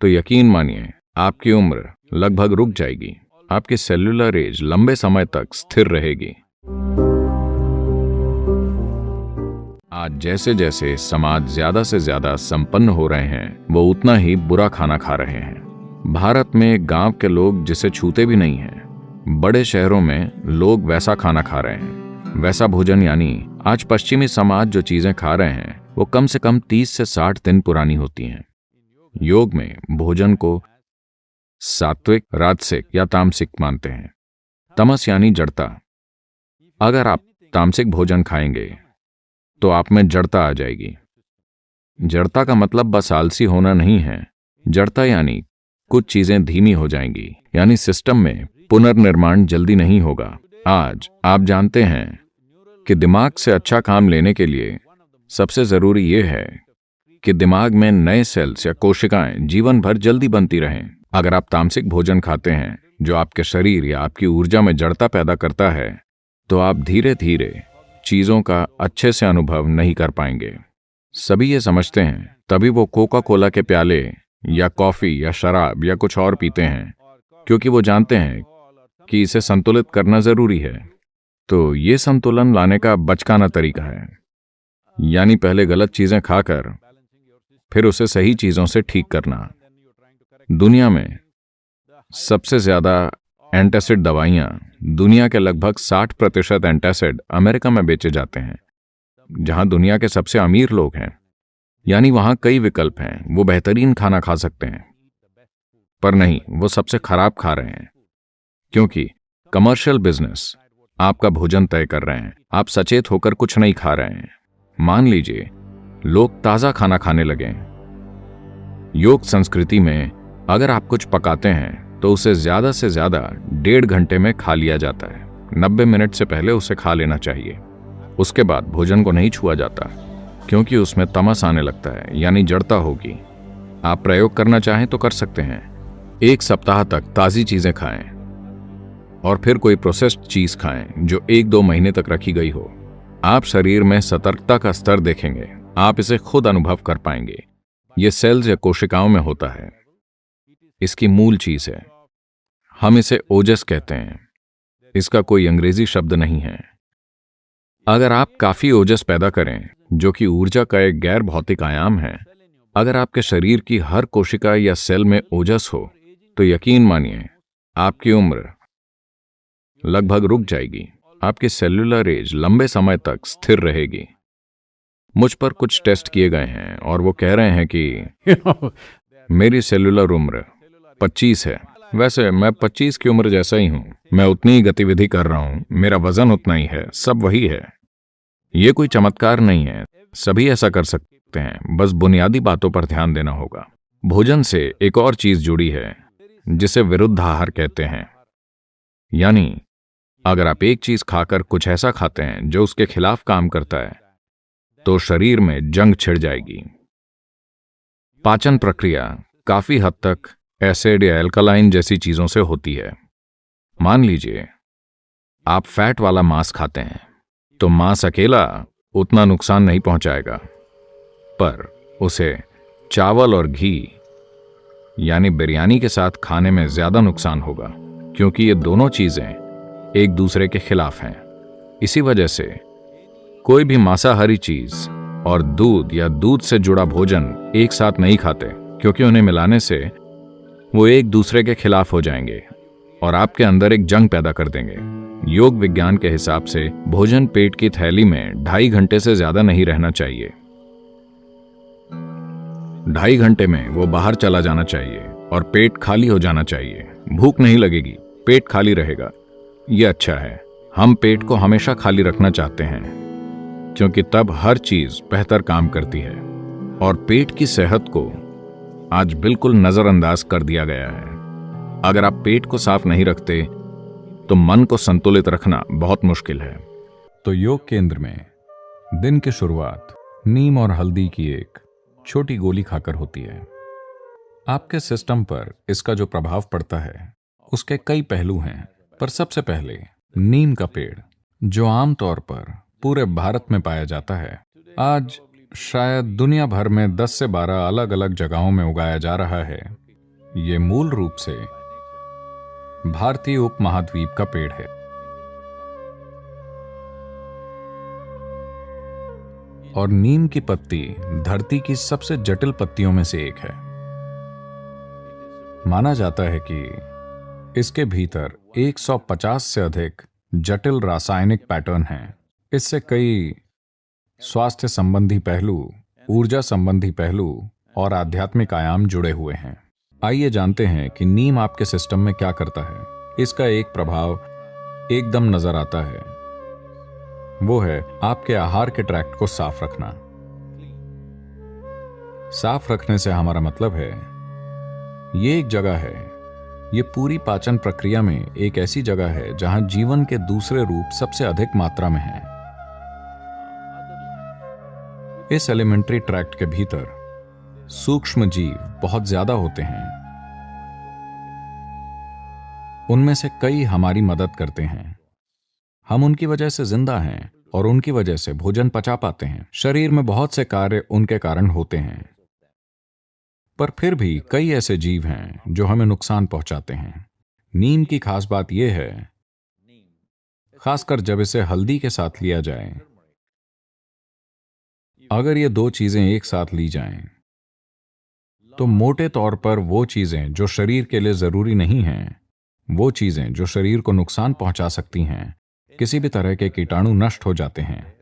तो यकीन मानिए आपकी उम्र लगभग रुक जाएगी, आपकी सेल्यूलर एज लंबे समय तक स्थिर रहेगी। आज जैसे जैसे समाज ज्यादा से ज्यादा संपन्न हो रहे हैं, वो उतना ही बुरा खाना खा रहे हैं। भारत में गांव के लोग जिसे छूते भी नहीं हैं, बड़े शहरों में लोग वैसा खाना खा रहे हैं। वैसा भोजन यानी आज पश्चिमी समाज जो चीजें खा रहे हैं वो कम से कम 30 से 60 दिन पुरानी होती हैं। योग में भोजन को सात्विक, राजसिक या तामसिक मानते हैं। तमस यानी जड़ता। अगर आप तामसिक भोजन खाएंगे तो आप में जड़ता आ जाएगी। जड़ता का मतलब बस आलसी होना नहीं है। जड़ता यानी कुछ चीजें धीमी हो जाएंगी, यानी सिस्टम में पुनर्निर्माण जल्दी नहीं होगा। आज आप जानते हैं कि दिमाग से अच्छा काम लेने के लिए सबसे जरूरी यह है कि दिमाग में नए सेल्स या कोशिकाएं जीवन भर जल्दी बनती रहें। अगर आप तामसिक भोजन खाते हैं जो आपके शरीर या आपकी ऊर्जा में जड़ता पैदा करता है, तो आप धीरे धीरे चीजों का अच्छे से अनुभव नहीं कर पाएंगे। सभी ये समझते हैं, तभी वो कोका कोला के प्याले या कॉफी या शराब या कुछ और पीते हैं, क्योंकि वो जानते हैं कि इसे संतुलित करना जरूरी है। तो ये संतुलन लाने का बचकाना तरीका है, यानी पहले गलत चीजें खाकर फिर उसे सही चीजों से ठीक करना। दुनिया में सबसे ज्यादा एंटासिड दवाइयां, दुनिया के लगभग 60% एंटासिड अमेरिका में बेचे जाते हैं, जहां दुनिया के सबसे अमीर लोग हैं। यानी वहां कई विकल्प हैं, वो बेहतरीन खाना खा सकते हैं, पर नहीं, वो सबसे खराब खा रहे हैं, क्योंकि कमर्शियल बिजनेस आपका भोजन तय कर रहे हैं। आप सचेत होकर कुछ नहीं खा रहे हैं। मान लीजिए लोग ताजा खाना खाने लगे। योग संस्कृति में अगर आप कुछ पकाते हैं तो उसे ज्यादा से ज्यादा 1.5 घंटे में खा लिया जाता है। 90 मिनट से पहले उसे खा लेना चाहिए। उसके बाद भोजन को नहीं छुआ जाता, क्योंकि उसमें तमस आने लगता है, यानी जड़ता होगी। आप प्रयोग करना चाहें तो कर सकते हैं। 1 सप्ताह तक ताजी चीजें खाएं और फिर कोई प्रोसेस्ड चीज खाएं जो 1-2 महीने तक रखी गई हो। आप शरीर में सतर्कता का स्तर देखेंगे, आप इसे खुद अनुभव कर पाएंगे। ये सेल्स या कोशिकाओं में होता है, इसकी मूल चीज है। हम इसे ओजस कहते हैं, इसका कोई अंग्रेजी शब्द नहीं है। अगर आप काफी ओजस पैदा करें, जो कि ऊर्जा का एक गैर भौतिक आयाम है, अगर आपके शरीर की हर कोशिका या सेल में ओजस हो, तो यकीन मानिए आपकी उम्र लगभग रुक जाएगी, आपकी सेल्यूलर एज लंबे समय तक स्थिर रहेगी। मुझ पर कुछ टेस्ट किए गए हैं और वो कह रहे हैं कि मेरी सेल्यूलर उम्र 25 है। वैसे मैं 25 की उम्र जैसा ही हूं, मैं उतनी ही गतिविधि कर रहा हूं, मेरा वजन उतना ही है, सब वही है। ये कोई चमत्कार नहीं है, सभी ऐसा कर सकते हैं, बस बुनियादी बातों पर ध्यान देना होगा। भोजन से एक और चीज जुड़ी है जिसे विरुद्ध आहार कहते हैं। यानी अगर आप एक चीज खाकर कुछ ऐसा खाते हैं जो उसके खिलाफ काम करता है, तो शरीर में जंग छिड़ जाएगी। पाचन प्रक्रिया काफी हद तक एसिड या एल्कलाइन जैसी चीजों से होती है। मान लीजिए आप फैट वाला मांस खाते हैं, तो मांस अकेला उतना नुकसान नहीं पहुंचाएगा, पर उसे चावल और घी यानी बिरयानी के साथ खाने में ज्यादा नुकसान होगा, क्योंकि ये दोनों चीजें एक दूसरे के खिलाफ हैं। इसी वजह से कोई भी मांसाहारी चीज और दूध या दूध से जुड़ा भोजन एक साथ नहीं खाते, क्योंकि उन्हें मिलाने से वो एक दूसरे के खिलाफ हो जाएंगे और आपके अंदर एक जंग पैदा कर देंगे। योग विज्ञान के हिसाब से भोजन पेट की थैली में 2.5 घंटे से ज्यादा नहीं रहना चाहिए। 2.5 घंटे में वो बाहर चला जाना चाहिए और पेट खाली हो जाना चाहिए। भूख नहीं लगेगी, पेट खाली रहेगा। ये अच्छा है। हम पेट को हमेशा खाली रखना चाहते हैं, क्योंकि तब हर चीज बेहतर काम करती है। और पेट की सेहत को आज बिल्कुल नजरअंदाज कर दिया गया है। अगर आप पेट को साफ नहीं रखते, तो मन को संतुलित रखना बहुत मुश्किल है। तो योग केंद्र में दिन की शुरुआत नीम और हल्दी की एक छोटी गोली खाकर होती है। आपके सिस्टम पर इसका जो प्रभाव पड़ता है उसके कई पहलू हैं, पर सबसे पहले नीम का पेड़, जो आमतौर पर पूरे भारत में पाया जाता है, आज शायद दुनिया भर में 10 से 12 अलग अलग जगहों में उगाया जा रहा है। ये मूल रूप से भारतीय उपमहाद्वीप का पेड़ है और नीम की पत्ती धरती की सबसे जटिल पत्तियों में से एक है। माना जाता है कि इसके भीतर 150 से अधिक जटिल रासायनिक पैटर्न हैं। इससे कई स्वास्थ्य संबंधी पहलू, ऊर्जा संबंधी पहलू और आध्यात्मिक आयाम जुड़े हुए हैं। आइए जानते हैं कि नीम आपके सिस्टम में क्या करता है। इसका एक प्रभाव एकदम नजर आता है, वो है आपके आहार के ट्रैक्ट को साफ रखना। साफ रखने से हमारा मतलब है ये एक जगह है, ये पूरी पाचन प्रक्रिया में एक ऐसी जगह है जहां जीवन के दूसरे रूप सबसे अधिक मात्रा में हैं। इस एलिमेंट्री ट्रैक्ट के भीतर सूक्ष्म जीव बहुत ज्यादा होते हैं। उनमें से कई हमारी मदद करते हैं। हम उनकी वजह से जिंदा हैं और उनकी वजह से भोजन पचा पाते हैं। शरीर में बहुत से कार्य उनके कारण होते हैं, पर फिर भी कई ऐसे जीव हैं जो हमें नुकसान पहुंचाते हैं। नीम की खास बात यह है, खासकर जब इसे हल्दी के साथ लिया जाए, अगर ये दो चीजें एक साथ ली जाएं, तो मोटे तौर पर वो चीजें जो शरीर के लिए जरूरी नहीं हैं, वो चीजें जो शरीर को नुकसान पहुंचा सकती हैं, किसी भी तरह के कीटाणु नष्ट हो जाते हैं।